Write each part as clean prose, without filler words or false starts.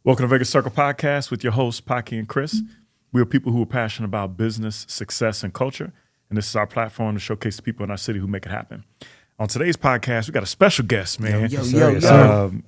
Welcome to Vegas Circle Podcast with your hosts, Paki and Chris. We are people who are passionate about business, success, and culture, and this is our platform to showcase the people in our city who make it happen. On today's podcast, we got a special guest, man.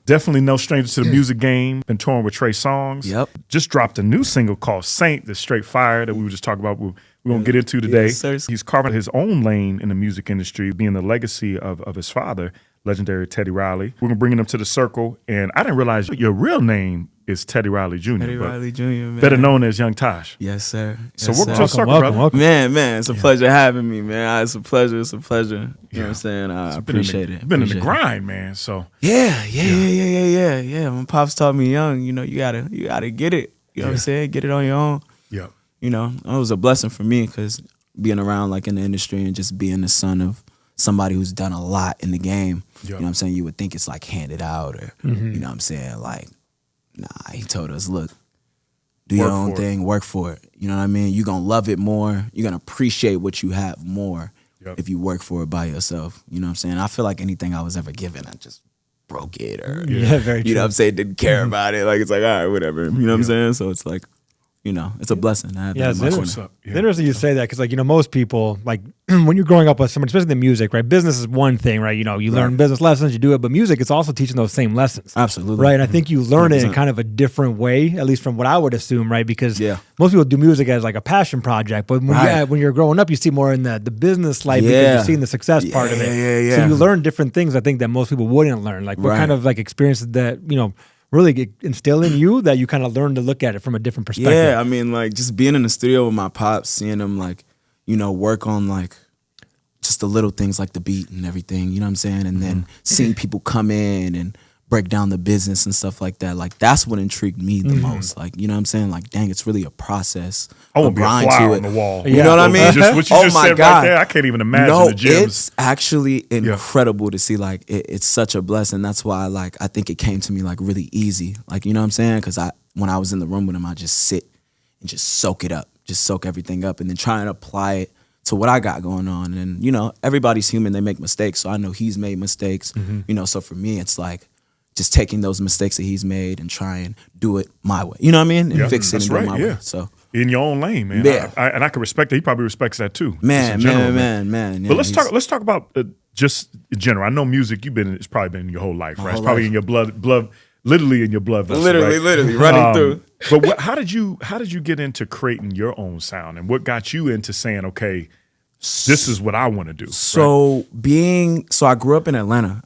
Definitely no stranger to the music game. Been touring with Trey Songz. Yep. Just dropped a new single called Saint that's straight fire that we were just talking about. We're going to get into today. Yes, He's carving his own lane in the music industry, being the legacy of his father, legendary Teddy Riley. We're going to bring him to the circle. And I didn't realize your real name is Teddy Riley Jr. Teddy Riley Jr., man. Better known as YungTash. Yes, sir. So welcome to the circle, brother. Welcome. Man, it's a pleasure having me, man. It's a pleasure. You know what I'm saying? I appreciate it. Been in the grind, man. So yeah. My pops taught me young, you gotta get it. You know what I'm saying? Get it on your own. Yeah. It was a blessing for me because being around like in the industry and just being the son of somebody who's done a lot in the game. Yep. You know what I'm saying? You would think it's like handed out or you know what I'm saying? Like, nah, he told us, look, do your own thing, work for it. You know what I mean? You're gonna love it more. You're gonna appreciate what you have more if you work for it by yourself. You know what I'm saying? I feel like anything I was ever given, I just broke it or very true. you know what I'm saying, didn't care about it. Like it's like, all right, whatever. You know what I'm saying? So it's like, it's a blessing to have that in my corner. It's interesting you say that because, most people, when you're growing up with someone, especially in music, right? Business is one thing, right? You learn business lessons, you do it, but music is also teaching those same lessons. Absolutely. Right? And I think you learn 100%. It in kind of a different way, at least from what I would assume, right? Because most people do music as like a passion project, but when you're growing up, you see more in the business life because you're seeing the success part of it. So you learn different things, I think, that most people wouldn't learn. Like what kind of experiences that, really instill in you that you kind of learn to look at it from a different perspective. Yeah, I mean, just being in the studio with my pops, seeing him work on just the little things like the beat and everything, you know what I'm saying? And then seeing people come in and break down the business and stuff like that. That's what intrigued me the most. You know what I'm saying? Dang, it's really a process. I want to be a fly on the wall. You know what I mean? What you just said right there, I can't even imagine the gyms. It's actually incredible to see. It's such a blessing. That's why I think it came to me really easy. You know what I'm saying? Because when I was in the room with him, I just sit and just soak it up, just soak everything up, and then try and apply it to what I got going on. And everybody's human; they make mistakes. So I know he's made mistakes. So for me, it's just taking those mistakes that he's made and try and do it my way. You know what I mean? And fix it and do it my way. So in your own lane, man. Yeah. I can respect that. He probably respects that too. Man. Yeah, but let's talk about just in general. I know music. It's probably been in your whole life, right? It's probably in your blood, literally in your blood vessel, literally running through. But how did you get into creating your own sound, and what got you into saying, okay, this is what I want to do? So I grew up in Atlanta.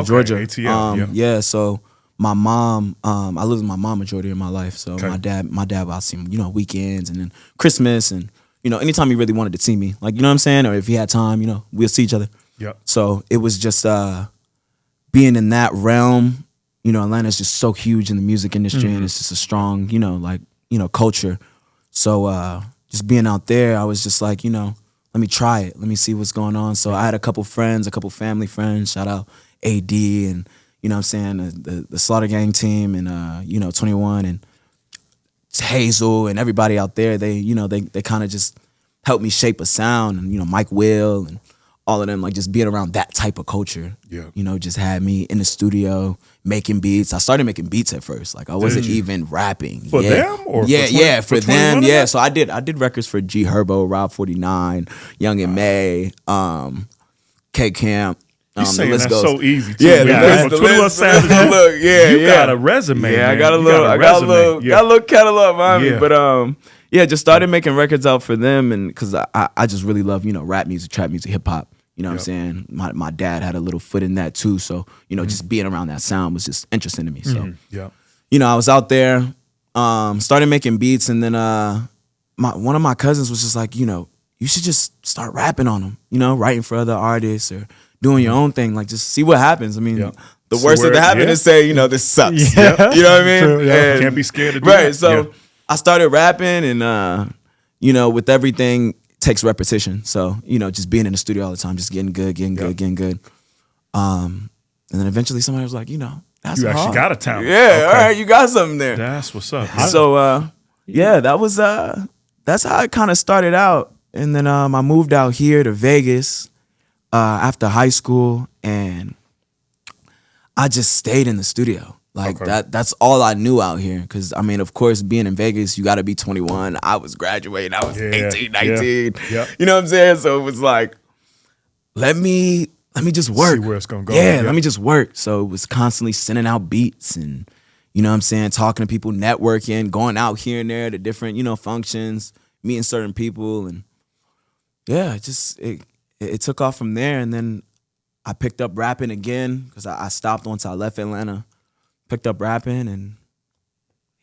Georgia. ATL, so my mom, I lived with my mom majority of my life. So my dad, I see him, weekends and then Christmas and, anytime he really wanted to see me, you know what I'm saying? Or if he had time, we'll see each other. Yep. So it was just being in that realm. Atlanta's just so huge in the music industry and it's just a strong, culture. So just being out there, I was just let me try it. Let me see what's going on. So I had a couple family friends, shout out AD and, you know what I'm saying, the Slaughter Gang team and, 21 and Hazel and everybody out there. They kind of just helped me shape a sound and, Mike Will and all of them, just being around that type of culture, just had me in the studio making beats. I started making beats at first. I wasn't even rapping. For them? Or for them. Yeah, so I did records for G Herbo, Rob 49, Young and May, K Camp. You're saying that's so easy too. Yeah, the list. Look, you got a resume. Yeah, man. I got a little catalog behind me. But just started making records out for them, and because I just really love rap music, trap music, hip hop. You know what I'm saying? My dad had a little foot in that too. So, just being around that sound was just interesting to me. So, I was out there, started making beats, and then one of my cousins was just like, you should just start rapping on them, writing for other artists or doing your own thing. Just see what happens. I mean, the worst that happened is say, this sucks. You know what I mean? True, and, can't be scared to do right. That. So I started rapping and, with everything, takes repetition. So, just being in the studio all the time, just getting good. And then eventually somebody was like, that's you actually hard. got a talent. Yeah, all right, you got something there. That's what's up. So, that was, that's how it kind of started out. And then I moved out here to Vegas after high school, and I just stayed in the studio. Like that's all I knew out here. Cause I mean, of course, being in Vegas, you gotta be 21. I was graduating, I was 18, 19. Yeah. You know what I'm saying? So it was like, let me just work. See where it's gonna go. Yeah, let me just work. So it was constantly sending out beats and, you know what I'm saying, talking to people, networking, going out here and there to different, you know, functions, meeting certain people. And yeah, it took off from there. And then I picked up rapping again because I stopped once I left Atlanta. Picked up rapping and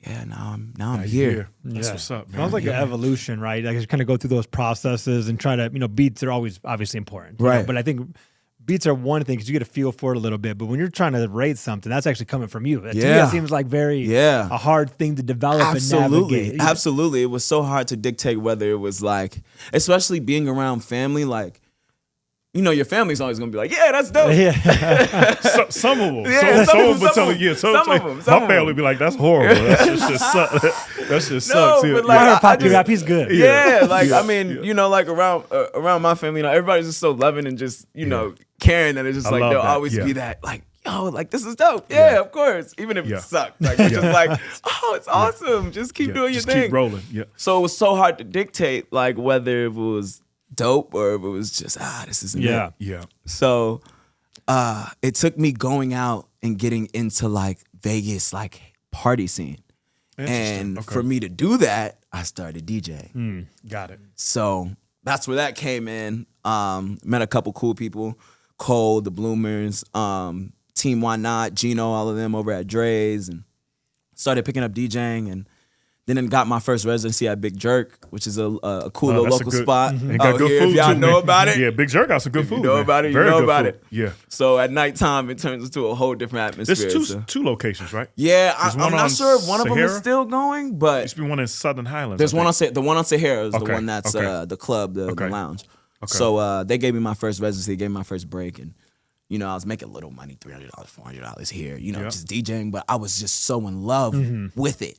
yeah, now I'm here. That's what's up, man. Sounds like an evolution, right? Like you kind of go through those processes and try to, you know, beats are always obviously important, right? Know? But I think beats are one thing because you get a feel for it a little bit. But when you're trying to rate something, that's actually coming from you. To me, that seems like a hard thing to develop and navigate. Absolutely. It was so hard to dictate whether it was like, especially being around family, like, you know, your family's always gonna be like, yeah, that's dope. Yeah. Some of them. Yeah, some of them. Some of them. My family be like, that's horrible. That's just sucks. But like, I heard Paki rap, he's good. Yeah, like I mean, you know, like around my family, you know, everybody's just so loving and just, you know, caring that it's just like they'll always be that like, yo, like this is dope. Yeah, of course. Even if it sucked. Like it's just like, oh, it's awesome. Just keep doing your thing. Keep rolling. Yeah. So it was so hard to dictate like whether it was dope or if it was just this isn't it. Yeah. So it took me going out and getting into like Vegas like party scene. And for me to do that, I started DJing. Got it. So that's where that came in. Met a couple cool people, Cole, the Bloomers, Team Why Not, Gino, all of them over at Dre's, and started picking up DJing and then got my first residency at Big Jerk, which is a cool little local spot. And got good here, food if y'all too, know man. about it. Yeah, Big Jerk got some good food. You know about it, you know about it. Yeah. So at nighttime, it turns into a whole different atmosphere. There's two locations, right? Yeah, I'm not sure if one of them is still going, but there used to be one in Southern Highlands. There's one on the one on Sahara is the one that's the club, the lounge. Okay. So they gave me my first residency, gave me my first break, and you know I was making little money, $300, $400 here, you know, just DJing, but I was just so in love with it.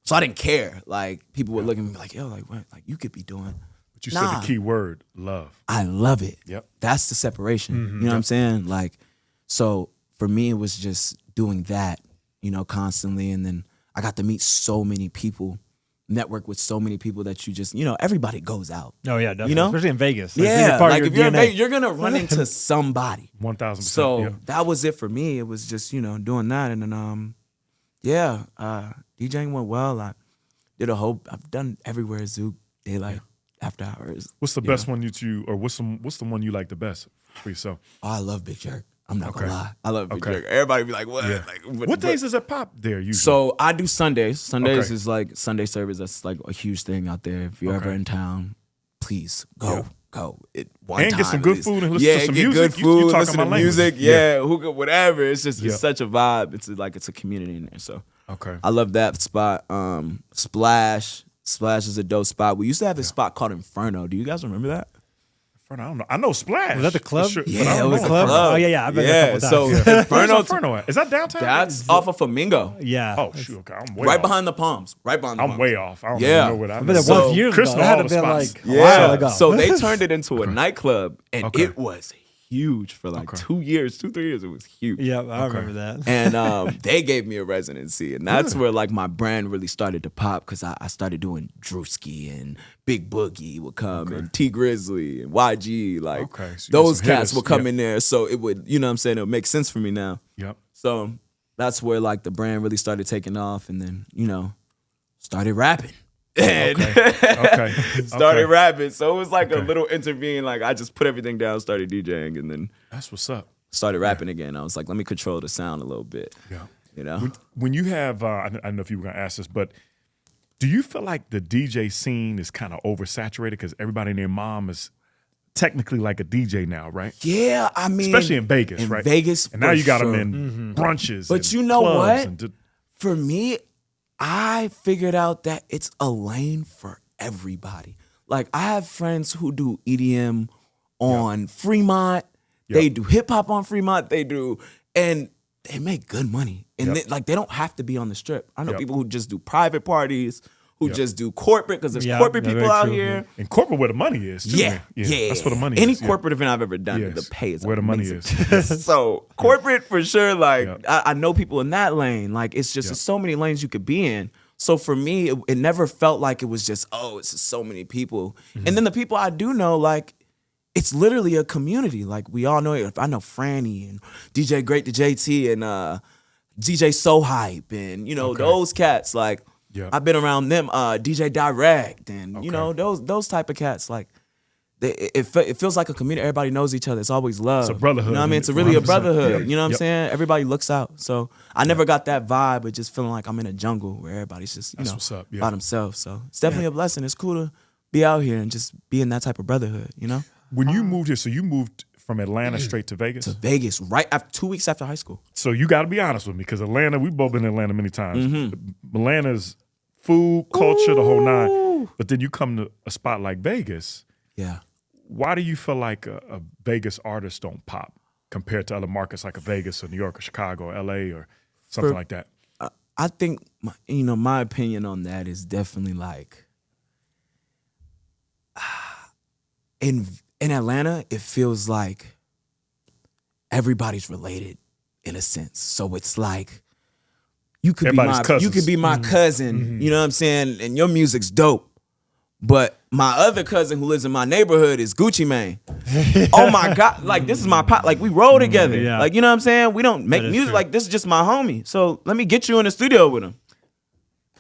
So I didn't care. Like people would look at me like, yo, like what? Like you could be doing. But you said the key word, love. I love it. Yep. That's the separation. You know what I'm saying? Like, so for me, it was just doing that, you know, constantly. And then I got to meet so many people, network with so many people that you just, you know, everybody goes out. Oh yeah, definitely. You know? Especially in Vegas. Like if you're in Vegas, you're gonna run into somebody. 1,000%. So that was it for me. It was just, you know, doing that. And then DJing went well. I did I've done everywhere, Zouk, Daylight, After Hours. What's the best one or what's the one you like the best for yourself? Oh, I love Big Jerk. I'm not gonna lie. I love Big Jerk. Everybody be like, what? Yeah. Like, what days does it pop there usually? So I do Sundays. Sundays is like Sunday service. That's like a huge thing out there. If you're ever in town, please go. Yeah. Go. Get some good food and listen to some music. Good food, you listen to music. Hookah, whatever. It's just it's such a vibe. It's a community in there. So I love that spot. Splash is a dope spot. We used to have this spot called Inferno. Do you guys remember that? I don't know. I know Splash. Was that the club? Sure, yeah, it was the club. club. Oh yeah. I've been there a couple times. So Inferno at? Is that downtown? That's off of Flamingo. Yeah. Oh shoot. Okay, I'm way right off. behind the Palms. Right behind the Palms. I'm way off. I don't even know what I. I've been there once years Chris ago. know That all had the been spots. like a while ago. So they turned it into a nightclub, and it was huge for like 2 years, 2-3 years. It was huge. Yeah, I remember that. And they gave me a residency, and that's where like my brand really started to pop because I started doing Drewski and Big Boogie would come and T Grizzly and YG, like so those cats would come in there. So it would, you know what I'm saying, it would make sense for me now. Yep. So that's where like the brand really started taking off, and then, you know, started rapping. And started rapping. So it was like a little intervene. Like I just put everything down, started DJing, and then that's what's up. Started rapping again. I was like, let me control the sound a little bit. Yeah, you know. When you have, I don't know if you were gonna ask this, but do you feel like the DJ scene is kind of oversaturated because everybody and their mom is technically like a DJ now, right? Yeah, I mean, especially in Vegas, right? Vegas, and now you got them in brunches. But you know what? And for me, I figured out that it's a lane for everybody. Like I have friends who do EDM on Fremont. They do hip hop on Fremont. And they make good money. And they don't have to be on the strip. I know people who just do private parties, who just do corporate because there's corporate people out here. And corporate where the money is, too. Yeah. That's where the money Any is. corporate event I've ever done, the pay is where amazing. the money is. So corporate for sure, like I know people in that lane. Like it's just there's so many lanes you could be in. So for me, it never felt like it was just, it's just so many people. And then the people I do know, like, it's literally a community. Like we all know it. I know Franny and DJ Great to JT and DJ So Hype and, those cats. Like I've been around them, DJ Direct and, those type of cats. Like it feels like a community. Everybody knows each other. It's always love. It's a brotherhood. You know what I mean? It's really a brotherhood. Yeah. You know what I'm saying? Everybody looks out. So I never got that vibe of just feeling like I'm in a jungle where everybody's just, what's up. by themselves. So it's definitely a blessing. It's cool to be out here and just be in that type of brotherhood, When you moved here, so you moved from Atlanta straight to Vegas? To Vegas, right after 2 weeks after high school. So you got to be honest with me, because Atlanta, we've both been in Atlanta many times. Atlanta's food, culture, the whole nine. But then you come to a spot like Vegas. Yeah. Why do you feel like a Vegas artist don't pop compared to other markets like a Vegas or New York or Chicago or LA or something like that? I think, my opinion on that is definitely like, in Atlanta, it feels like everybody's related in a sense. So it's like you could be my cousin, you know what I'm saying, and your music's dope. But my other cousin who lives in my neighborhood is Gucci Mane. Oh my God, like this is my pot. Like we roll together. Yeah. Like, you know what I'm saying? We don't make music, like this is just my homie. So let me get you in the studio with him.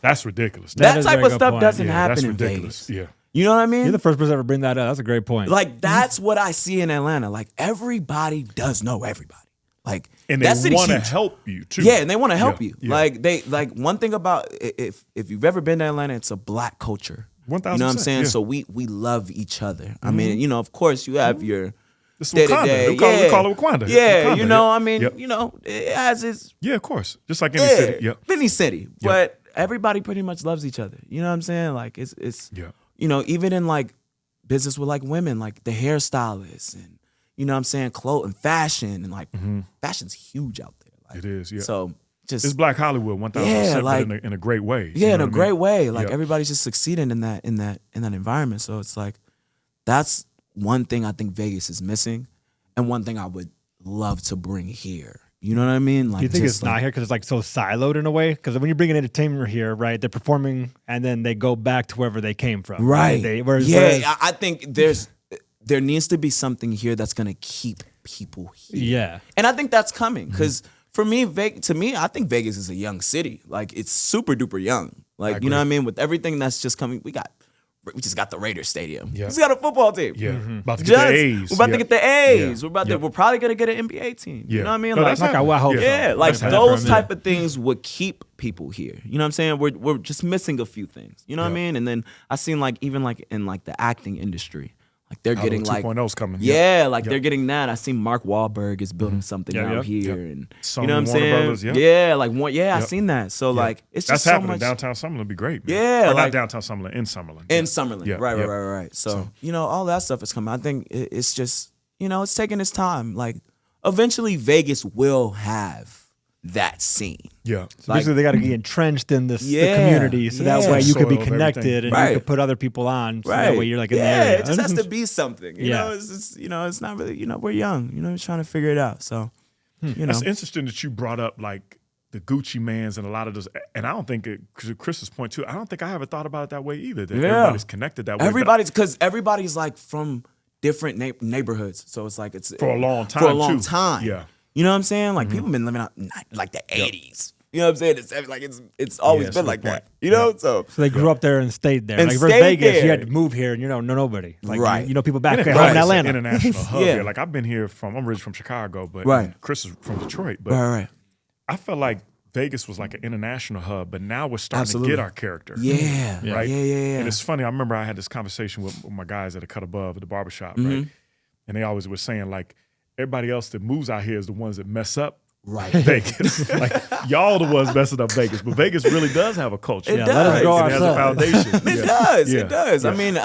That's ridiculous. That type of stuff doesn't happen in ridiculous. Vegas. Yeah. You know what I mean? You're the first person to ever bring that up. That's a great point. Like that's what I see in Atlanta. Like everybody does know everybody. Like and they want to help you too. Yeah, and they want to help you. Yeah. Like one thing about if you've ever been to Atlanta, it's a black culture. 1,000%. You know what I'm saying? Yeah. So we love each other. I mean, of course you have your It's day-to-day. Wakanda. We call it Wakanda. Yeah, Wakanda. I mean, it has its of course. Just like any city. Yep. Any city. But everybody pretty much loves each other. You know what I'm saying? Like it's even in like business with like women, like the hairstylists and you know what I'm saying, clothes and fashion and like fashion's huge out there. Like, it is, yeah. So just it's Black Hollywood 1,000%, like, in a great way. Yeah, in a great way. Like everybody's just succeeding in that environment. So it's like that's one thing I think Vegas is missing, and one thing I would love to bring here. You know what I mean? Like, do you think it's not here because it's like so siloed in a way? Because when you bring an entertainer here, right, they're performing and then they go back to wherever they came from. Right. Whereas, I think there needs to be something here that's going to keep people here. Yeah. And I think that's coming because for me, I think Vegas is a young city. Like, it's super duper young. Like, you know what I mean? With everything that's just coming, we just got the Raiders Stadium. Yeah. We just got a football team. Yeah. About to get the A's. We're about to get the A's. Yeah. We're probably going to get an NBA team. Yeah. You know what I mean? No, like, I hope so. Yeah, like That's those for a type of things would keep people here. You know what I'm saying? We're just missing a few things. You know what I mean? And then I seen like even like in like the acting industry, like they're getting like 2.0's coming. Yeah, like they're getting that. I seen Mark Wahlberg is building something out here, and Some you know what I'm Warner saying? Brothers, I seen that. So like it's that's just so happening. much. Downtown Summerlin would be great. Man. Yeah, or like, not downtown Summerlin, in Summerlin. In Summerlin, Yeah, right. So all that stuff is coming. I think it's just it's taking its time. Like eventually Vegas will have that scene. Yeah. So basically, they got to be entrenched in the community, so that Yeah. way you could be Soil of connected everything. and you could put other people on. So that way you're like in the area. It just has to be something. You Yeah. know, it's just, it's not really, we're young. We're trying to figure it out. So, That's interesting that you brought up like the Gucci Mans and a lot of those. And I don't think, to Chris's point too, I don't think I ever thought about it that way either. That everybody's connected that way. Because everybody's like from different neighborhoods. So it's like it's For a long time, For a long too. time. Yeah. You know what I'm saying? Like people been living out like the 80s. You know what I'm saying? It's always been like that. You know? So they grew up there and stayed there. And like for stayed Vegas, there. you had to move here and know nobody. Like, Right. You know people back And home in it's Atlanta. an international hub Yeah. here. Like I've been here I'm originally from Chicago, but Chris is from Detroit. But right. I felt like Vegas was like an international hub, but now we're starting Absolutely. to get our character. Yeah. Right? Yeah. And it's funny, I remember I had this conversation with my guys at a Cut Above at the barbershop, Mm-hmm. right? And they always were saying like, everybody else that moves out here is the ones that mess up Right. Vegas. Like y'all the ones messing up Vegas, but Vegas really does have a culture. It Yeah, does. let us grow It has a ourselves. foundation. It Yeah. does. Yeah. It does. Yeah. I mean,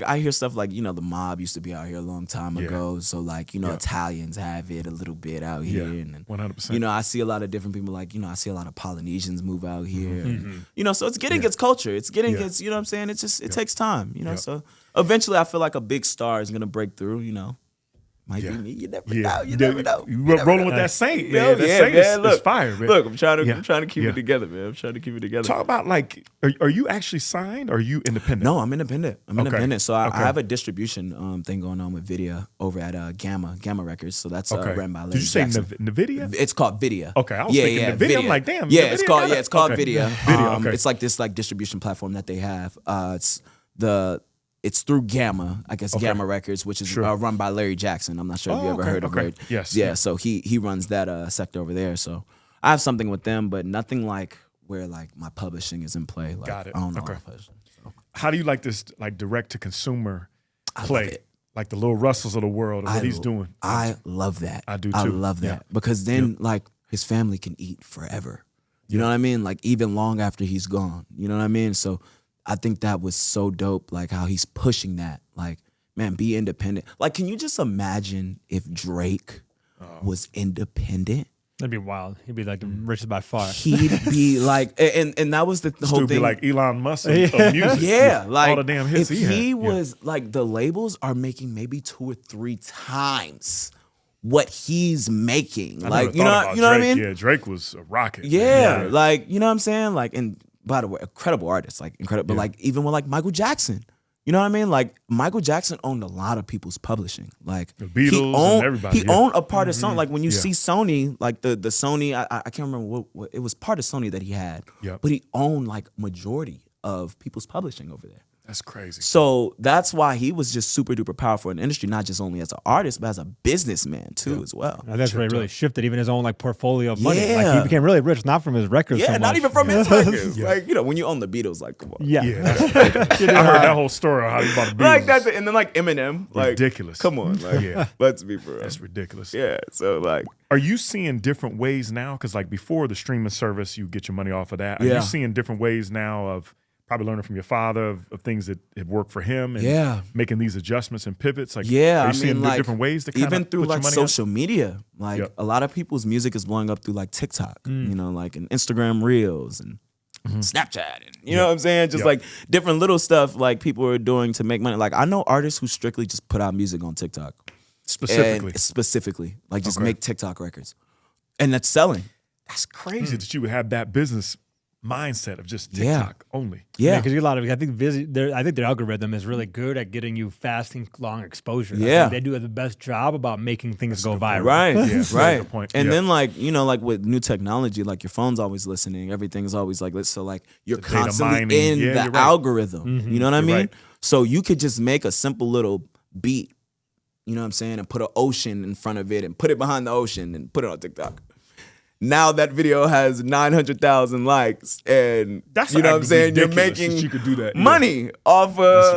I hear stuff like, the mob used to be out here a long time ago. So like, Italians have it a little bit out here. Yeah. And 100%. I see a lot of different people like, I see a lot of Polynesians move out here. And, so it's getting its culture. It's getting its, you know what I'm saying? It's just, it takes time, So eventually I feel like a big star is going to break through, Might be me. You never know. You never know. You were rolling with that Saint, man. That Saint is fire, man. Look, I'm trying to keep it together, man. I'm trying to keep it together. Talk about like, are you actually signed or are you independent? No, I'm independent. So I Okay. have a distribution thing going on with Vidya over at Gamma Records. So that's ran by Larry Did you say Jackson. NVIDIA? It's called Vidya. Okay, I was thinking NVIDIA. I'm like, damn. Yeah, NVIDIA it's called okay. Vidya. Vidya, okay. It's like this distribution platform that they have. It's through Gamma, I guess Gamma Records, which is run by Larry Jackson. I'm not sure if you ever heard of Larry. Yes. Yeah, so he runs that sector over there. So I have something with them, but nothing like where like my publishing is in play. Like, Got it. I don't know. Okay. my publishing, so. How do you like this like direct to consumer play? love it. Like the Lil Russells of the world, or what he's doing. I love that. I do too. I love that because then like his family can eat forever. You know what I mean? Like even long after he's gone. You know what I mean? So I think that was so dope. Like how he's pushing that. Like, man, be independent. Like, can you just imagine if Drake was independent? That'd be wild. He'd be like the richest by far. He'd be like, and that was the whole Dude be thing. like Elon Musk of music. Yeah, like all the damn hits if he had. was like the labels are making maybe 2 or 3 times what he's making. I Like never you know thought about what I Drake. mean? Yeah, Drake was a rocket. Yeah, like you know what I'm saying? Like, and by the way, incredible artist, like incredible. But Yeah. like even with like Michael Jackson, you know what I mean? Like Michael Jackson owned a lot of people's publishing. Like The Beatles and everybody, He yeah. owned a part of Sony. Like when you Yeah. see Sony, like the Sony, I can't remember what it was part of Sony that he had. Yep. But he owned like majority of people's publishing over there. That's crazy. So that's why he was just super duper powerful in the industry, not just only as an artist, but as a businessman too, as well. Now, that's where he really shifted even his own like portfolio of money. Like Yeah. he became really rich, not from his records. Yeah, so not much. even from his records. Like, when you own the Beatles, like, come on. Yeah. Yeah, that's I heard that whole story on how he bought the Beatles. Like that's it. And then like Eminem, like Ridiculous. Come on, like Yeah. let's be for real. That's ridiculous. Yeah, so like Are you seeing different ways now? Because like before the streaming service, you get your money off of that. Are Yeah. you seeing different ways now of probably learning from your father of things that have worked for him and making these adjustments and pivots? Like, yeah, are you I seeing mean, like different ways to kind even of through put like your money social media, like Yep. a lot of people's music is blowing up through like TikTok, you know, like and Instagram Reels and Snapchat, and you know what I'm saying? Just Yep. like different little stuff like people are doing to make money. Like I know artists who strictly just put out music on TikTok. specifically? And specifically, like just Okay. make TikTok records, and that's selling. That's crazy that you would have that business mindset of just Yeah. TikTok only. Yeah, because a lot of I think their algorithm is really good at getting you fast and long exposure. I Yeah. think they do the best job about making things go viral. right, Yeah, right. good point. And Yeah. then like you know, like with new technology, like your phone's always listening, everything's always like so like you're data constantly mining. in Yeah, the you're right. algorithm. You know what I You're mean? right. So you could just make a simple little beat, you know what I'm saying, and put an ocean in front of it and put it behind the ocean and put it on TikTok. Now that video has 900,000 likes, and That's you know what I'm saying. You're ridiculous making that you could do that. Yeah. money off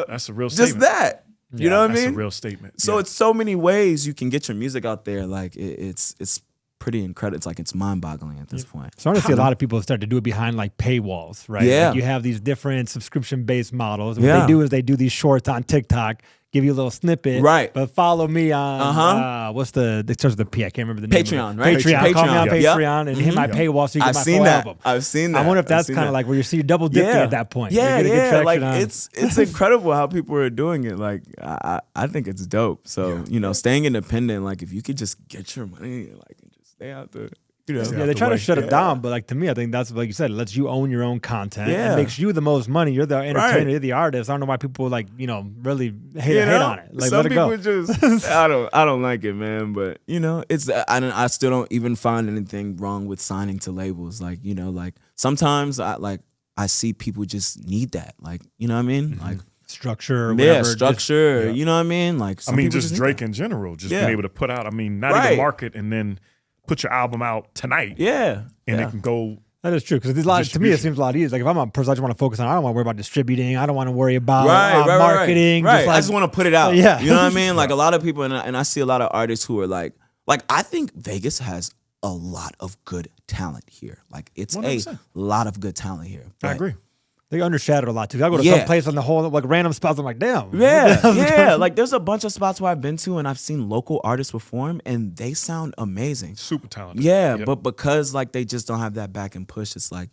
That's a real just statement. that. You know what I That's mean? a real statement. So Yeah. it's so many ways you can get your music out there. Like it's pretty incredible. It's like it's mind-boggling at this point. So I want to see a lot of people start to do it behind like paywalls, right? Yeah. Like you have these different subscription-based models. What Yeah. they do is they do these shorts on TikTok, give you a little snippet, Right. But follow me on what's it starts with the P? I can't remember the name. Patreon, of it. right? Patreon. Call me on Patreon. Yep. Patreon and hit my paywall so you get I've my seen full that. album. I've seen that. I wonder if I've that's seen kind that. of like where you see double dipping at that point. Yeah, You're gonna get traction like on- it's incredible how people are doing it. Like I think it's dope. So you know, staying independent. Like if you could just get your money, like and just stay out the. You know, Yeah, they try to shut it down, but like to me, I think that's like you said, it lets you own your own content. Yeah. It makes you the most money. You're the entertainer, Right. you're the artist. I don't know why people like, really hate You know? on it. Like some let it go. people just I don't like it, man. But you know, it's I still don't even find anything wrong with signing to labels. Like you know, like sometimes I see people just need that. Like you know what I mean? Like Structure or whatever. yeah, just- structure. You know what I mean? Like some people just need Drake that. in general, just Yeah. being able to put out. I mean, not Right. even market and then put your album out tonight, Yeah, and yeah. it can go. That is true because to me it Distribution. seems a lot easier. Like if I'm a person, I just want to focus on. I don't want to worry about distributing. I don't want to worry about right, marketing. Right. Just I just want to put it out. Yeah. You know what I mean? Like a lot of people, and I see a lot of artists who are like I think Vegas has a lot of good talent here. Like it's 100%. a lot of good talent here. I agree. They undershadowed a lot too. I go to some place on the whole like random spots. I'm like, damn. Yeah. Like there's a bunch of spots where I've been to and I've seen local artists perform and they sound amazing. Super talented. Yeah, but because like they just don't have that back and push, it's like,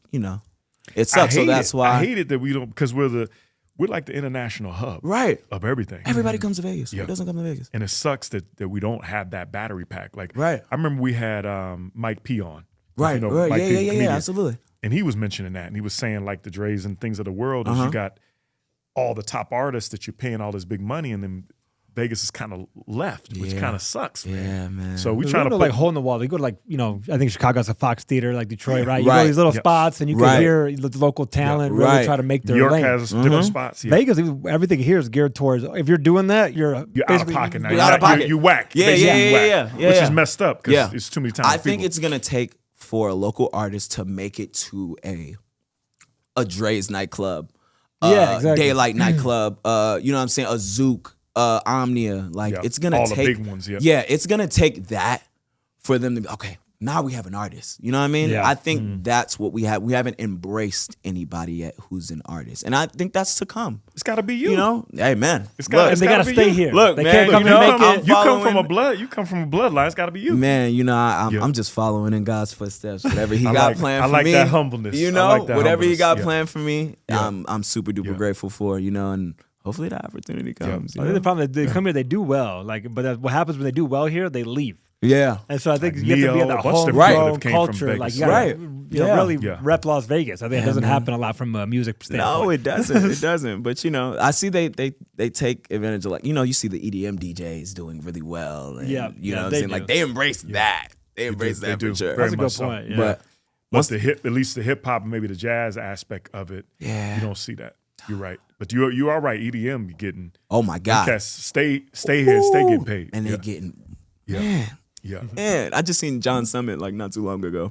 it sucks. So that's why I hate it that we don't, because we're like the international hub of everything. Everybody comes to Vegas. Who doesn't come to Vegas? And it sucks that we don't have that battery pack. Like I remember we had Mike P on. Right. Mike P, Yeah, absolutely. And he was mentioning that, and he was saying like the Dre's and things of the world is you got all the top artists that you're paying all this big money, and then Vegas is kind of left, which kind of sucks, man. Yeah, man. So we trying to put, like hole in the wall. You go to like, I think Chicago has a Fox Theater, like Detroit, right? You go to these little spots, and you can hear the local talent really try to make their New York lane. has different spots. Yeah. Vegas, everything here is geared towards. If you're doing that, you're out of pocket now. You're out of pocket. You whack. Yeah. Which is messed up because it's too many times. I think it's gonna take for a local artist to make it to a Dre's nightclub, exactly. Daylight nightclub, you know what I'm saying, a Zouk, Omnia, like it's gonna all take the big ones, it's gonna take that for them to be okay. Now we have an artist. You know what I mean? Yeah. I think that's what we have. We haven't embraced anybody yet who's an artist, and I think that's to come. It's got to be you. You know, hey man, it's got. They got to stay here. Look, they man, can't come and make it. You come from a blood. You come from a bloodline. It's got to be you, man. I'm just following in God's footsteps. Whatever He got planned for me. I like that humbleness. You know, whatever He got planned for me, I'm super duper grateful for. And hopefully the opportunity comes. I think the problem is they come here, they do well. But what happens when they do well here, they leave. Yeah, and so I think like you have to be in that homegrown culture. Like you got to really rep Las Vegas. I think it doesn't happen a lot from a music standpoint. No, it doesn't. It doesn't. But I see they take advantage of like you see the EDM DJs doing really well. And, you know what I'm saying? Like they embrace that. They embrace that for sure. That's a good point. Yeah. But once at least the hip hop and maybe the jazz aspect of it, you don't see that. You're right. But you are right. EDM, you're getting. Oh my God. Stay here, stay getting paid, and they're getting. Man, I just seen John Summit like not too long ago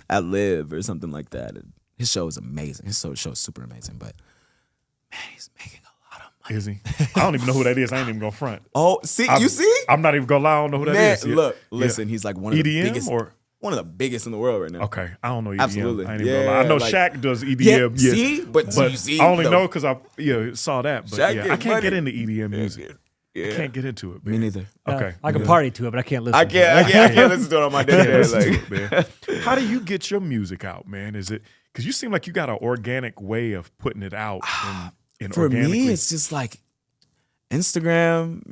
at Live or something like that. His show is amazing. His show is super amazing, but man, he's making a lot of money. Is he? I don't even know who that is. I ain't even gonna front. Oh, see, you see? I'm not even gonna lie. I don't know who that is. Look, listen, he's like one of the biggest. Or one of the biggest in the world right now. Okay, I don't know EDM. Absolutely. I ain't even gonna lie. I know Shaq does EDM. See, but you see, I only know because I saw that. But Shaq I can't get into EDM music. I can't get into it, man. Me neither. Okay. I can party to it, but I can't listen. I can't listen to it on my day. Man. How do you get your music out, man? Is it because you seem like you got an organic way of putting it out? And For me, it's just like Instagram,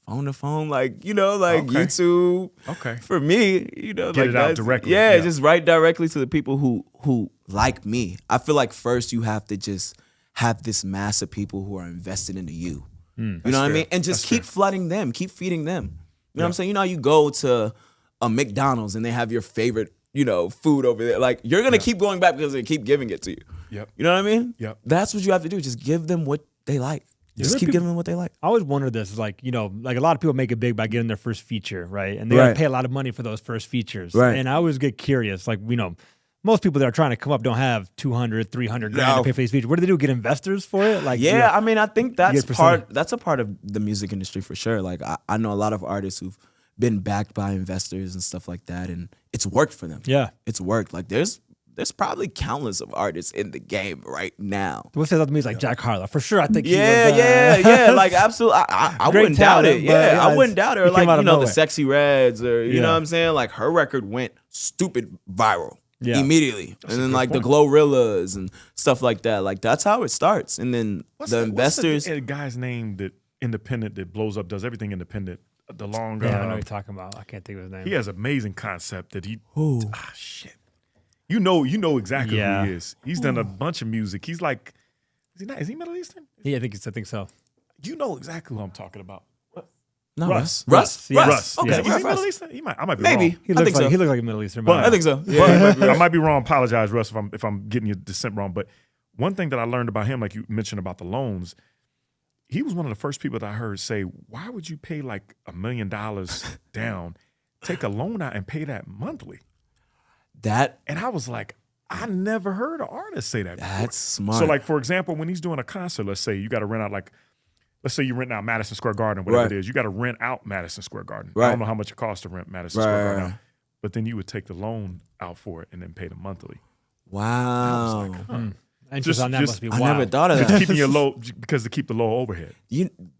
phone to phone, like YouTube. Okay. For me, get like it out directly. Yeah, just write directly to the people who like me. I feel like first you have to just have this mass of people who are invested into you. You know what I mean? And just keep flooding them, keep feeding them. You know what I'm saying? You go to a McDonald's and they have your favorite, food over there. Like you're gonna keep going back because they keep giving it to you. Yep. You know what I mean? Yep. That's what you have to do. Just give them what they like. Just keep giving them what they like. I always wonder this, like a lot of people make it big by getting their first feature, right? And they gotta pay a lot of money for those first features. Right. And I always get curious, like, most people that are trying to come up don't have 200, 300 grand to pay for these features. What do they do? Get investors for it? Like, I mean, I think that's a part of the music industry for sure. Like, I know a lot of artists who've been backed by investors and stuff like that, and it's worked for them. Yeah, it's worked. Like, there's probably countless of artists in the game right now. What says that to me is like Jack Harlow for sure. I think like absolutely. I wouldn't doubt it. Yeah, I wouldn't doubt it. Or like the Sexy Reds, or you know what I'm saying. Like her record went stupid viral. Yeah. Immediately. And then like the Glorrillas and stuff like that. Like that's how it starts. And then investors. What's the guy's name that independent that blows up, does everything independent? The long I know what you're talking about. I can't think of his name. He has amazing concept that he shit. You know exactly who he is. He's done a bunch of music. He's like, is he Middle Eastern? Yeah, I think so. You know exactly who I'm talking about. No, Russ. Yeah. Okay. Is he Middle Eastern? I might be wrong. He looks like a Middle Eastern. I think so. Yeah, I might be wrong. Apologize, Russ, if I'm getting your descent wrong. But one thing that I learned about him, like you mentioned about the loans, he was one of the first people that I heard say, "Why would you pay like $1 million down, take a loan out, and pay that monthly?" And I was like, I never heard an artist say that before. That's smart. So, like for example, when he's doing a concert, let's say you got to rent out like let's say you rent out Madison Square Garden, whatever it is. You got to rent out Madison Square Garden. I don't know how much it costs to rent Madison Square Garden out, but then you would take the loan out for it and then pay them monthly. Wow. And I was like, Interest on that must be wild. I never thought of that. keeping your low because to keep the low overhead.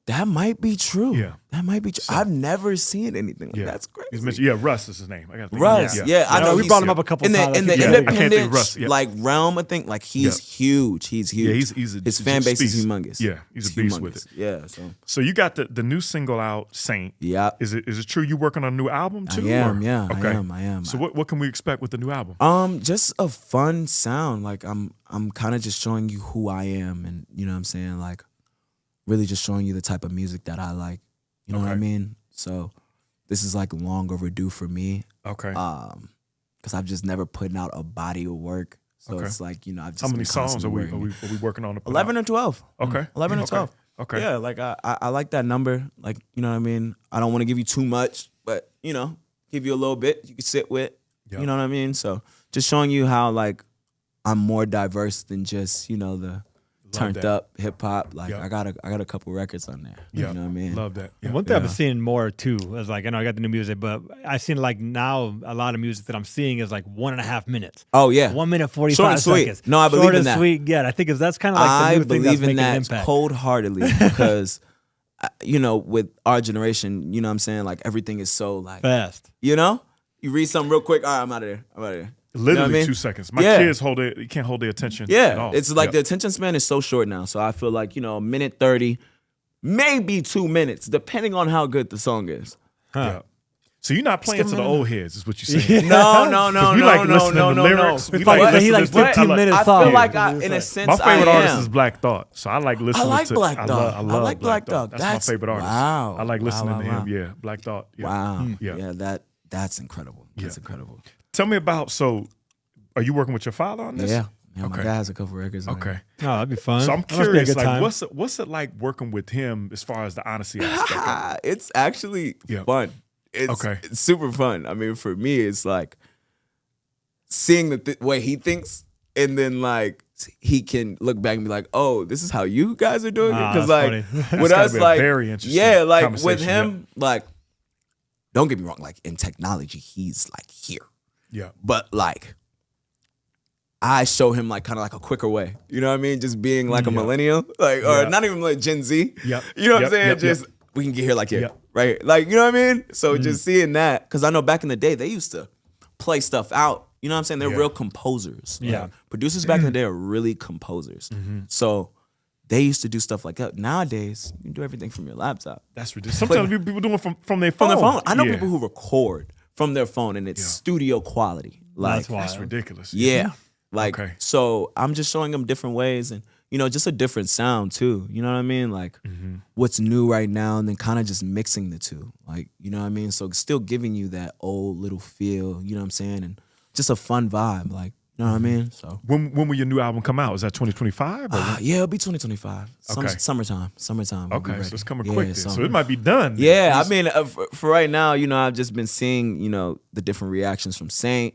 That might be true. Yeah. That might be true. So, I've never seen anything like that. That's crazy. Russ is his name. I got Russ. Yeah, I know. We brought him up a couple times. In the independent like realm, I think like he's huge. He's huge. Yeah, his fan base is humongous. Yeah, he's a beast with it. Yeah. So you got the new single out, Saint. Yeah. Is it true you working on a new album too? I am. Or? Yeah. Okay. I am. So what can we expect with the new album? Just a fun sound. Like I'm kind of just showing you who I am, and you know what I'm saying, like really just showing you the type of music that I like. You know what I mean? So this is like long overdue for me. Okay. Because I've just never put out a body of work. So it's like, you know, I've just how many songs are we working on? 11 or 12. Okay. 11 or 12. Okay. Yeah, like I like that number. Like, you know what I mean? I don't want to give you too much, but you know, give you a little bit you can sit with. Yep. You know what I mean? So just showing you how like I'm more diverse than just, you know, the turned up hip hop. Like I got a couple records on there. You know what I mean? Love that. And one thing I've been seeing more too is like, I know I got the new music, but I've seen like now a lot of music that I'm seeing is like 1.5 minutes. Oh yeah, 1 minute 45 Short and seconds. Sweet. No, I believe in that. Sweet. Yeah, I think that's kind of like the new thing that's making an impact. I believe in that cold-heartedly because you know, with our generation, you know what I'm saying, like everything is so like fast. You know, you read something real quick. All right, I'm out of there. Literally, you know what I mean? 2 seconds. My kids you can't hold their attention. At all. It's like the attention span is so short now. So I feel like, you know, a minute 30, maybe 2 minutes, depending on how good the song is. Yeah. So you're not playing to the old heads, is what you're saying? No. We like listening to lyrics. He like 15 minutes song. I feel like in a sense, my favorite artist is Black Thought, so I like listening. I like to Black Thought. I love Black Thought. That's my favorite artist. Wow. I like listening to him. Yeah, Black Thought. Yeah. Wow. Yeah. That's incredible. That's incredible. Tell me about. So, are you working with your father on this? Yeah. My dad has a couple records. Okay. Oh, that'd be fun. So I'm curious, like, what's it like working with him as far as the honesty aspect? It's actually fun. It's super fun. I mean, for me, it's like seeing the way he thinks, and then like he can look back and be like, "Oh, this is how you guys are doing it." Because like with us, like very interesting. Like with him, like don't get me wrong, like in technology, he's like here. Yeah, but like I show him like kind of like a quicker way. You know what I mean? Just being like a millennial, like or not even like Gen Z. Yep. You know what I'm saying? Just we can get here like here. Yep. Right? Like, you know what I mean? So just seeing that, because I know back in the day, they used to play stuff out. You know what I'm saying? They're real composers. Yeah. Like, producers back in the day are really composers. So they used to do stuff like that. Nowadays, you can do everything from your laptop. That's ridiculous. Sometimes people doing it from their phone. From their phone. I know people who record from their phone and it's studio quality. Like, that's ridiculous. Yeah. Like, so I'm just showing them different ways and, you know, just a different sound too. You know what I mean? Like what's new right now and then kind of just mixing the two. Like, you know what I mean? So still giving you that old little feel, you know what I'm saying? And just a fun vibe. Like, you know what I mean? So when will your new album come out? Is that 2025? Yeah, it'll be 2025. Summertime. Okay, so it's coming quick then. So it might be done. Yeah, I mean, for right now, you know, I've just been seeing, you know, the different reactions from Saint.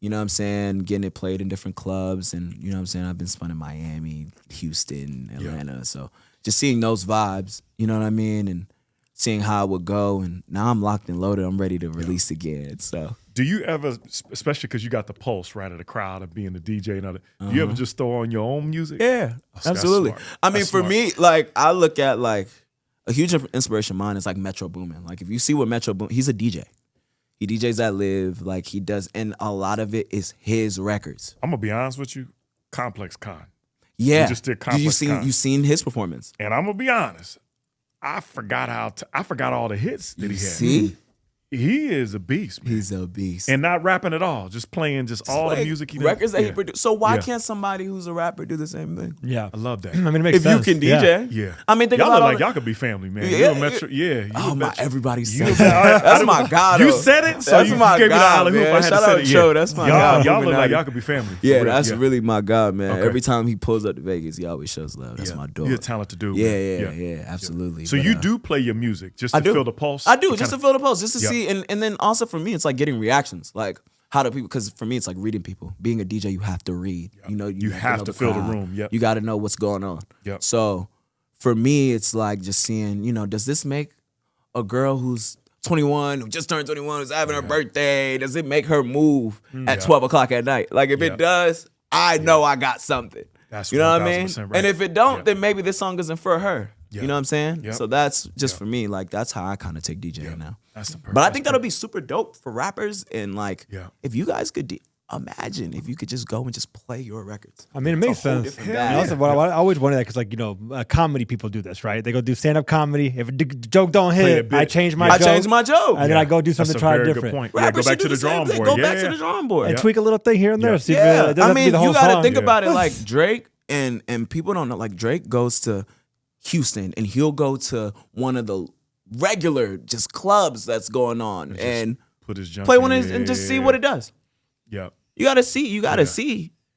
You know what I'm saying? Getting it played in different clubs. And, you know what I'm saying? I've been spun in Miami, Houston, Atlanta. So just seeing those vibes, you know what I mean? And seeing how it would go. And now I'm locked and loaded. I'm ready to release again. So do you ever, especially because you got the pulse, right, of the crowd of being the DJ and other, do you ever just throw on your own music? Yeah, absolutely. I mean, for me, like, I look at, like, a huge inspiration of mine is, like, Metro Boomin. Like, if you see what Metro Boomin, he's a DJ. He DJs at Live, like he does, and a lot of it is his records. I'm gonna be honest with you, Complex Con. Yeah, we just did Complex Con. You seen his performance? And I'm gonna be honest, I forgot all the hits that he had. See, he is a beast. Man. He's a beast, and not rapping at all, just playing all the music he does. Records that he produced. So why can't somebody who's a rapper do the same thing? Yeah, I love that. I mean, it makes sense. If you can DJ, yeah. I mean, think y'all about look like y'all could be family, man. Yeah, Metro, everybody said that. That's my god. You said it, so that's you my gave god, me the alley hoop. Shout out Cho. That's my god. Y'all look like y'all could be family. Yeah, that's really my god, man. Every time he pulls up to Vegas, he always shows love. That's my dog. You're a talented dude. Yeah, absolutely. So you do play your music just to feel the pulse? I do, just to feel the pulse, just to see, and then also for me, it's like getting reactions, like how do people? Because for me, it's like reading people. Being a DJ, you have to read. You know, you have to feel the room. Yep. You got to know what's going on. Yep. So for me, it's like just seeing, does this make a girl who's 21, who just turned 21, who's having her birthday, does it make her move at 12 o'clock at night? Like, if it does, I know I got something. That's you know what I mean? Right. And if it don't, then maybe this song isn't for her. You know what I'm saying? Yep. So that's just for me. Like, that's how I kind of take DJing now. That's the but I think that'll be super dope for rappers. And like, if you guys could imagine if you could just go and just play your records. I mean, it makes sense. And also, I always wanted that because, comedy people do this, right? They go do stand-up comedy. If a joke don't hit, I change my joke. And then I go do something to try different. Point. Go back to the drawing board. Go back to the drawing board. And tweak a little thing here and there. See I mean, you got to think about it like Drake, and people don't know, like Drake goes to Houston and he'll go to one of the regular just clubs that's going on and put his jump play one and just see what it does. Yeah. You gotta see.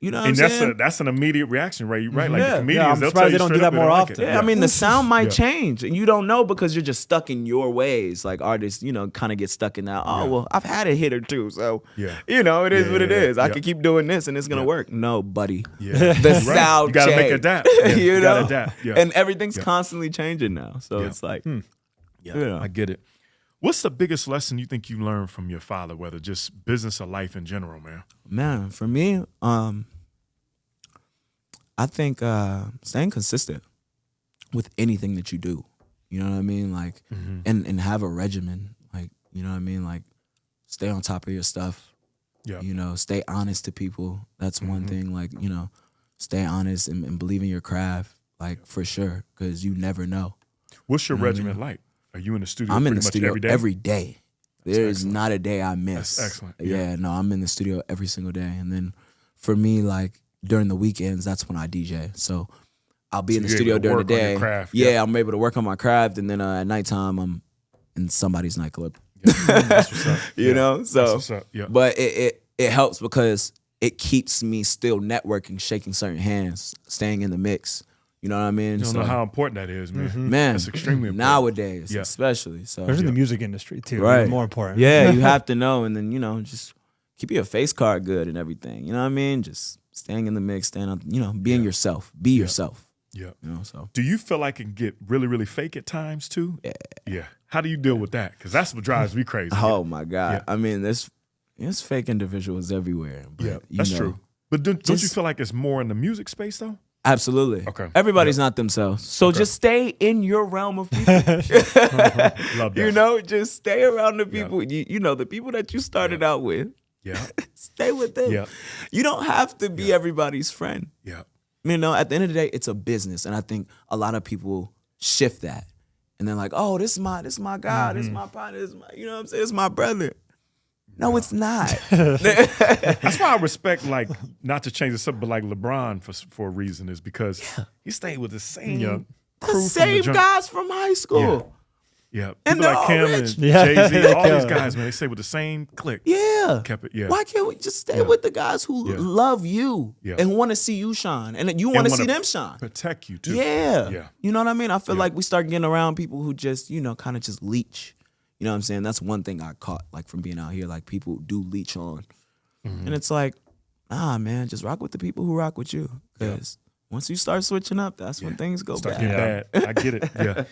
You know what I'm saying? That's an immediate reaction, right? You're right. Like the comedians, I'm they'll surprised tell you they don't do that more often. I mean, the sound might change, and you don't know because you're just stuck in your ways. Like artists, kind of get stuck in that. Oh, well, I've had a hit or two, so it is what it is. I can keep doing this, and it's gonna work. No, buddy. The sound you gotta change. make adapt. You know, adapt. And everything's constantly changing now. So it's like, I get it. What's the biggest lesson you think you learned from your father, whether just business or life in general, man? Man, for me, I think staying consistent with anything that you do. You know what I mean? Like, and have a regimen. Like, you know what I mean? Like, stay on top of your stuff. Yeah. Stay honest to people. That's one thing. Like, stay honest and believe in your craft. Like, for sure, because you never know. What's your regimen like? Are you in the studio? I'm in the studio every day. There is not a day I miss. That's excellent. Yeah, no, I'm in the studio every single day. And then for me, like during the weekends, that's when I DJ. So I'll be in the studio during the day. I'm able to work on my craft. And then at nighttime, I'm in somebody's nightclub. That's what's up. You know? So, that's what's up. But it helps because it keeps me still networking, shaking certain hands, staying in the mix. You know what I mean? You don't know how important that is, man. Man, that's extremely important. Nowadays, especially. So, there's in the music industry too. Right. Even more important. Yeah, you have to know, and then just keep your face card good and everything. You know what I mean? Just staying in the mix, staying on, being yourself. Be yourself. Yeah. So. Do you feel like it can get really, really fake at times too? Yeah. Yeah. How do you deal with that? Because that's what drives me crazy. Oh my God. I mean, there's fake individuals everywhere. But, that's true. But don't you feel like it's more in the music space though? Absolutely. Okay. Everybody's not themselves. So just stay in your realm of people. Love that. Just stay around the people, the people that you started out with. Yeah. Stay with them. Yeah. You don't have to be everybody's friend. Yeah. At the end of the day, it's a business. And I think a lot of people shift that. And they're like, oh, this is my guy, this is my partner, this is my, what I'm saying, this is my brother. No, it's not. That's why I respect, like, not to change the subject, but like LeBron for a reason is because he stayed with the same crew, the same guys from high school. Yeah. And People like Kim and Jay-Z, all these guys, man, they stay with the same clique. Yeah. Kept it, Why can't we just stay with the guys who love you and want to see you shine and you want to see them shine? Protect you too. Yeah. You know what I mean? I feel like we start getting around people who just, kind of just leech. You know what I'm saying? That's one thing I caught, like, from being out here. Like, people do leech on. And it's like, man, just rock with the people who rock with you. Because once you start switching up, that's when things go bad. I get it. Yeah.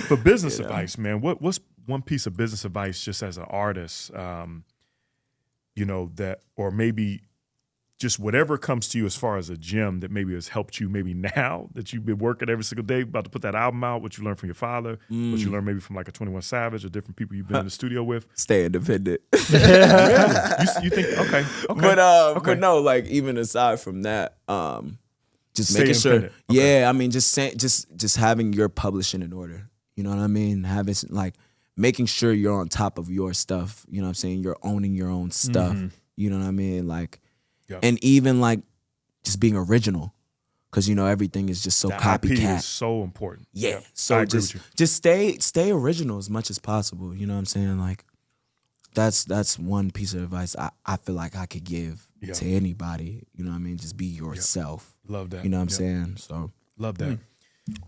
For business advice, man, what's one piece of business advice just as an artist, that, or maybe just whatever comes to you as far as a gem that maybe has helped you maybe now that you've been working every single day, about to put that album out, what you learned from your father, what you learned maybe from like a 21 Savage or different people you've been in the studio with? Stay independent. Really? You think, okay. But no, like, even aside from that, just Stay making sure. Okay. I mean, just having your publishing in order. You know what I mean? Having, like, making sure you're on top of your stuff. You know what I'm saying? You're owning your own stuff. You know what I mean? Like, and even, like, just being original. Because, everything is just so copycat. IP is so important. Yeah. So just stay original as much as possible. You know what I'm saying? Like, that's one piece of advice I feel like I could give to anybody. You know what I mean? Just be yourself. Love that. You know what I'm saying? So love that.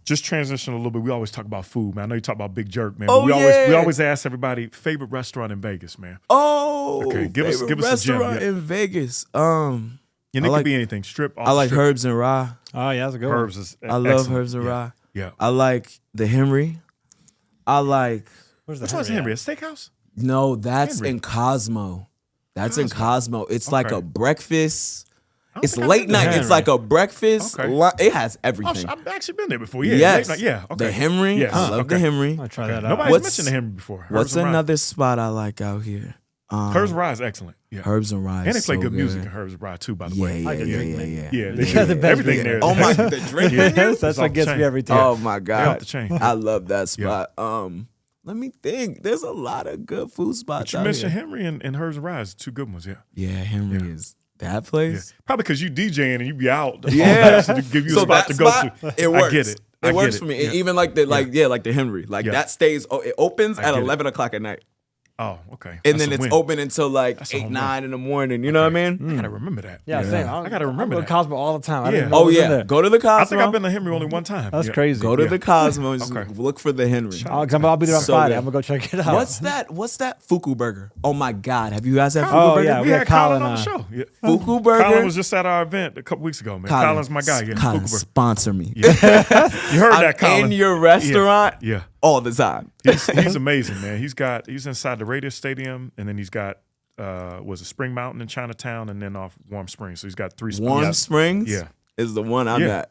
Just transition a little bit. We always talk about food, man. I know you talk about Big Jerk, man. Oh, but we always ask everybody favorite restaurant in Vegas, man. Oh, okay. Give us a gem. Restaurant in Vegas. And it could be anything. Strip. I like Herbs and Rye. Oh yeah, that's a good Herbs is I love Herbs and Rye. Yeah. I like the Henry. I like. Where's Which one's Henry? A steakhouse? No, that's Henry. in Cosmo. That's in Cosmo. It's like a breakfast. I don't It's think I've late been to night. Henry. It's like a breakfast. Okay. It has Oh, everything. I've actually been there before. Yeah. Yes. Late night. Yeah. Okay. The Henry. Yes. I love the Henry. I'll try that out. Nobody's mentioned the Henry before. What's Herbs and Rye. another spot I like out here? Herbs and Rye is excellent. Yeah. Herbs and Rye. And they is play so good music in Herbs and Rye too, by the Yeah, way. yeah, I can yeah, drink yeah, that. yeah. Yeah, They they got the do. best Everything drink. there. Oh my, the drink menu? That's off what the gets chain. me every time. Oh my off god, the chain. I love that spot. Let me think. There's a lot of good food spots But you out mentioned here. Henry and Herbs and Rye is two good ones. Yeah. Yeah, Henry is that Yeah. place. Probably because you DJing and you be out. Yeah. So to give you a So spot that to go spot, to. it works. I get it. It works for me. Yeah. And even like the like the Henry, like Yeah. that stays. It opens I at get it. 11 o'clock at night, Oh, okay. and That's then a it's win. open until like That's a 8, home 9 in the morning. You know what I mean? I gotta remember that. Yeah, Yeah. same. I gotta remember I go that. to Cosmo all the time. I Yeah. didn't know Oh what was in yeah, there. go to the Cosmo. I think I've been to Henry only one time. That's Yeah. crazy. Go to Yeah. the Cosmo and just Okay. look for the Henry. I'll be there on So Friday. good. I'm gonna go check it out. What's that Fuku burger? Oh my god, have you guys had Fuku Oh, burger? yeah. We We had had Colin Colin on the on. show. Yeah. Fuku burger. Colin was just at our event a couple weeks ago, man. Colin's my guy. Yeah. Colin, Fuku Burger. sponsor me. You heard I'm that, Colin? in your restaurant Yeah. all the time. He's amazing, man. He's inside the Radius Stadium, and then he's got was it Spring Mountain in Chinatown, and then off Warm Springs. So he's got 3 spots. Warm Springs Yeah. is the one I'm Yeah. at.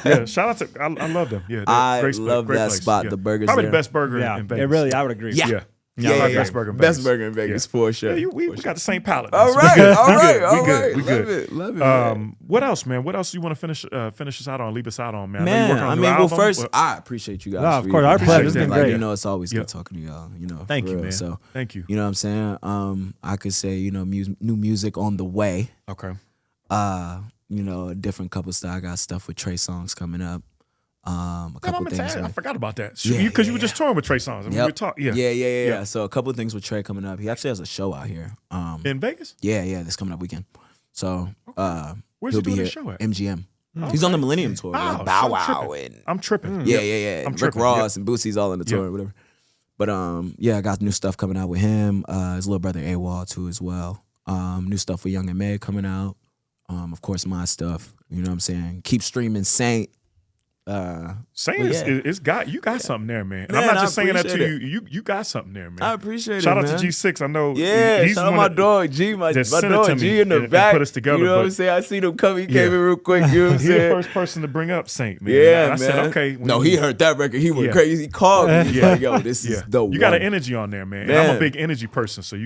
Yeah, shout out to I love them. Yeah, they're I great, love great that place. spot. Yeah. The burgers probably there. the best burger Yeah, in Vegas. it really. I would agree. Yeah. Yeah. Yeah, like yeah, best burger in Best Vegas. burger in Vegas for sure. Yeah, we got the same palate. All So we right, good. all We right, good. all We good. right. We Love good. it, love it. Man. What else, man? What else do you want to finish us out on? Leave us out on, man. I know Man, you're working on I a new mean, well, album, first, but- I appreciate you guys. No, of for course, your our pleasure. appreciation. It's been Like, great. you know, it's always Yeah. good talking to y'all. You know, Thank for you, real. man. So, Thank you. you know what I'm saying? I could say, you know, new music on the way. Okay. You know, a different couple style. I got stuff with Trey Songz coming up. A Damn, couple things. I forgot about that. Yeah, Because you yeah, were just touring with Trey Songz. And we Yep. were talking. Yeah. Yeah. So a couple of things with Trey coming up. He actually has a show out here. In Vegas? Yeah, this coming up weekend. So Where's he'll he doing be the here. show at? MGM. He's on the Millennium Tour. Oh, Like Bow so I'm Wow tripping. and I'm tripping. yeah. I'm Rick tripping. Ross and Boosie's all on the tour Yeah. or whatever. But I got new stuff coming out with him. His little brother AWOL too as well. New stuff with Young and May coming out. Of course, my stuff. You know what I'm saying? Keep streaming Saint. Saying yeah. it's got you got something there, man. And Man, I'm not I just saying that to appreciate you. You got something there, man. I appreciate Shout it, out man. to G6. I know. Yeah, he's shout out one my of- dog G, my that sent it to dog me G in the and back. put us together, You know what but- I'm saying? I seen him come. He Yeah. came in real quick. You know what I'm He the saying? first person to bring up Saint, man. Yeah, And I man. said, okay. No, he heard that record. He went Yeah. crazy. He called me. He's Yeah. like, yo, this is the You got one. an energy on there, man. And I'm Man. a big energy person, so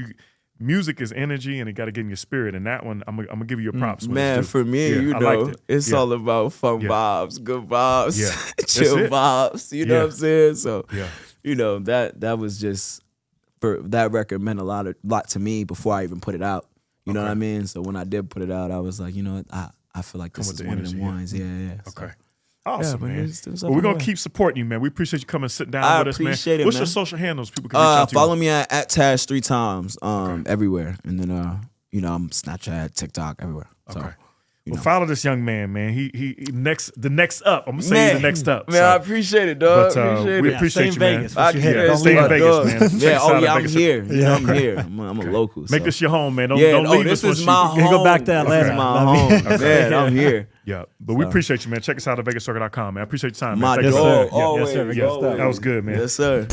music is energy, and it got to get in your spirit. And that one, I'm gonna give you your props, Man, for me, Yeah, you I know, liked it. it's Yeah. all about fun Yeah. vibes, good vibes, Yeah. chill That's it. vibes. You know Yeah. what I'm saying? So, Yeah. you know, that was just for that record meant a lot to me before I even put it out. You know Okay. what I mean? So when I did put it out, I was like, you know what, I feel like this with is the one of energy, them yeah. ones. Yeah. So, Okay. Awesome, but man. it's Well, we're up gonna and keep supporting you, man. We appreciate you coming and sitting down I with us, man. appreciate it, What's man. your social handles? People can reach out to follow you. me at Tash 3 times, everywhere, and then you know, I'm Snapchat, TikTok, everywhere. So, Okay. you Well, know. follow this young man, man. He the next up. I'm gonna say Man, the next up. Man, I appreciate it, dog. But, appreciate we it. appreciate Stay in you, man. Vegas. Once you hit it, Yeah, don't stay leave in us. Vegas, man. Check Yeah, us oh out yeah, at I'm Vegas. here. Yeah, I'm here. I'm a local. Make so. this your home, man. Don't Oh, leave this us is once my you home. You can go back to This Atlanta. is my Love you. home. Man, I'm here. Yeah, but we appreciate you, man. Check us out at VegasCircle.com, man. I appreciate your time, man. My Thank you. dog, Yes, always. sir. Good stuff. That was good, man. Yes, sir.